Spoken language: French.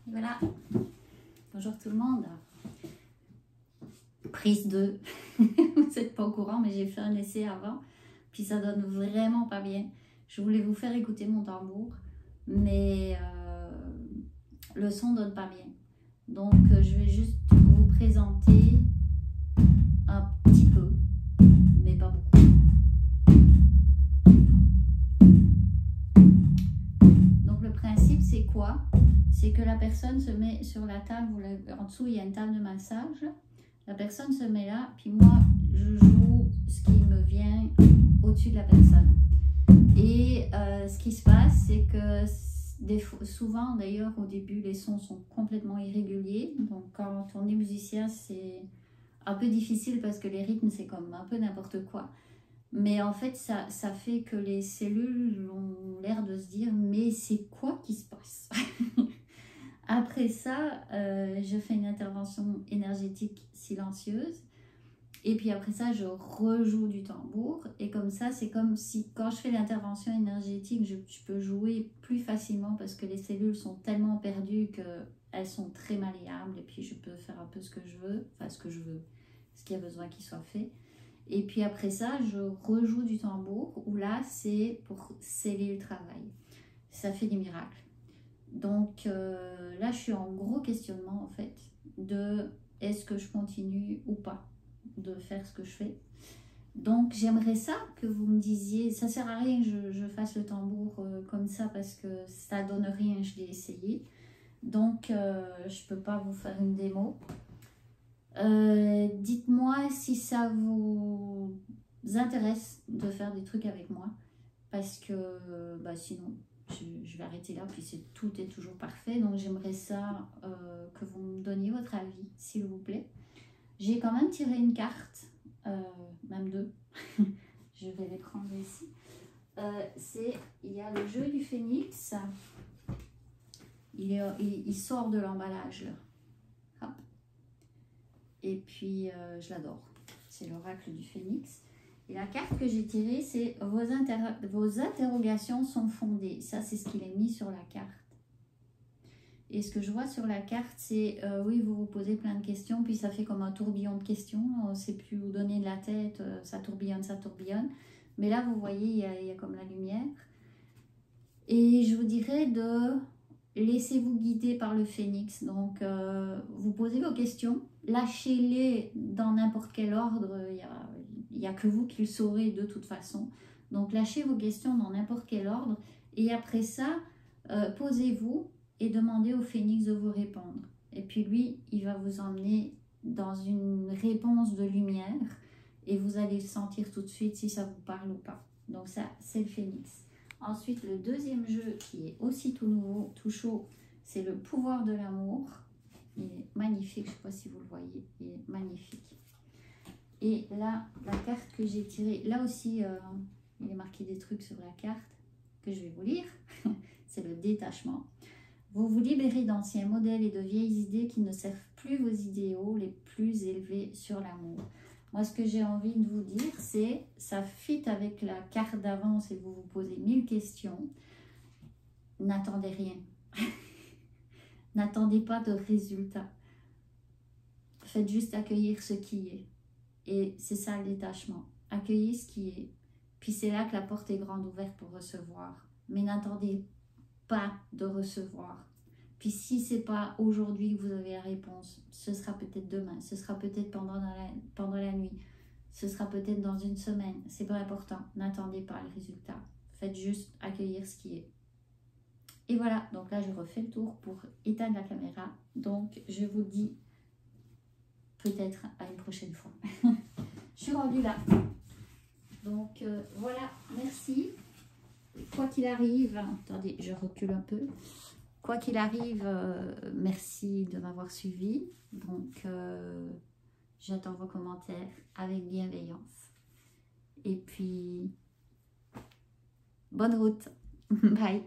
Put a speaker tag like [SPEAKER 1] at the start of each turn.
[SPEAKER 1] Et voilà. Bonjour tout le monde. Prise 2. Vous n'êtes pas au courant, mais j'ai fait un essai avant. Puis ça donne vraiment pas bien. Je voulais vous faire écouter mon tambour, mais le son donne pas bien. Donc je vais juste vous présenter un petit peu, mais pas beaucoup. Donc le principe c'est quoi? C'est que la personne se met sur la table, en dessous il y a une table de massage. La personne se met là, puis moi je joue ce qui me vient au-dessus de la personne. Et ce qui se passe, c'est que souvent d'ailleurs au début les sons sont complètement irréguliers. Donc quand on est musicien, c'est un peu difficile parce que les rythmes c'est comme un peu n'importe quoi. Mais en fait ça fait que les cellules ont l'air de se dire mais c'est quoi qui se passe? Après ça, je fais une intervention énergétique silencieuse. Et puis après ça, je rejoue du tambour. Et comme ça, c'est comme si quand je fais l'intervention énergétique, je peux jouer plus facilement parce que les cellules sont tellement perdues qu'elles sont très malléables. Et puis je peux faire un peu ce que je veux, enfin ce que je veux, ce qu'il y a besoin qu'il soit fait. Et puis après ça, je rejoue du tambour où là, c'est pour sceller le travail. Ça fait des miracles. Donc là, je suis en gros questionnement en fait de est-ce que je continue ou pas de faire ce que je fais. Donc j'aimerais ça que vous me disiez, ça sert à rien que je fasse le tambour comme ça parce que ça donne rien, je l'ai essayé. Donc je peux pas vous faire une démo. Dites-moi si ça vous intéresse de faire des trucs avec moi parce que sinon je vais arrêter là, puis tout est toujours parfait. Donc j'aimerais ça que vous me donniez votre avis, s'il vous plaît. J'ai quand même tiré une carte, même deux. Je vais les prendre ici. Il y a le jeu du phénix. Il sort de l'emballage là. Hop. Et puis je l'adore. C'est l'oracle du phénix. Et la carte que j'ai tirée, c'est vos interrogations sont fondées. Ça, c'est ce qu'il est mis sur la carte. Et ce que je vois sur la carte, c'est oui, vous vous posez plein de questions, puis ça fait comme un tourbillon de questions. On ne sait plus où donner de la tête, ça tourbillonne, ça tourbillonne. Mais là, vous voyez, il y a comme la lumière. Et je vous dirais de laissez-vous guider par le phénix. Donc, vous posez vos questions, lâchez-les dans n'importe quel ordre. Il n'y a que vous qui le saurez de toute façon. Donc, lâchez vos questions dans n'importe quel ordre. Et après ça, posez-vous et demandez au phénix de vous répondre. Et puis lui, il va vous emmener dans une réponse de lumière. Et vous allez le sentir tout de suite si ça vous parle ou pas. Donc ça, c'est le phénix. Ensuite, le deuxième jeu qui est aussi tout nouveau, tout chaud, c'est le pouvoir de l'amour. Il est magnifique, je ne sais pas si vous le voyez, il est magnifique. Et là, la carte que j'ai tirée, là aussi, il est marqué des trucs sur la carte que je vais vous lire. C'est le détachement. Vous vous libérez d'anciens modèles et de vieilles idées qui ne servent plus vos idéaux les plus élevés sur l'amour. Moi, ce que j'ai envie de vous dire, c'est ça fit avec la carte d'avance et vous vous posez 1000 questions. N'attendez rien. N'attendez pas de résultat. Faites juste accueillir ce qui est. Et c'est ça le détachement. Accueillez ce qui est. Puis c'est là que la porte est grande ouverte pour recevoir. Mais n'attendez pas de recevoir. Puis si c'est pas aujourd'hui que vous avez la réponse, ce sera peut-être demain, ce sera peut-être pendant la nuit, ce sera peut-être dans une semaine. C'est pas important. N'attendez pas le résultat. Faites juste accueillir ce qui est. Et voilà, donc là je refais le tour pour éteindre la caméra. Donc je vous dis peut-être à une prochaine fois. Je suis rendue là. Donc voilà, merci. Quoi qu'il arrive, attendez, je recule un peu. Quoi qu'il arrive, merci de m'avoir suivi. Donc, j'attends vos commentaires avec bienveillance. Et puis, bonne route. Bye.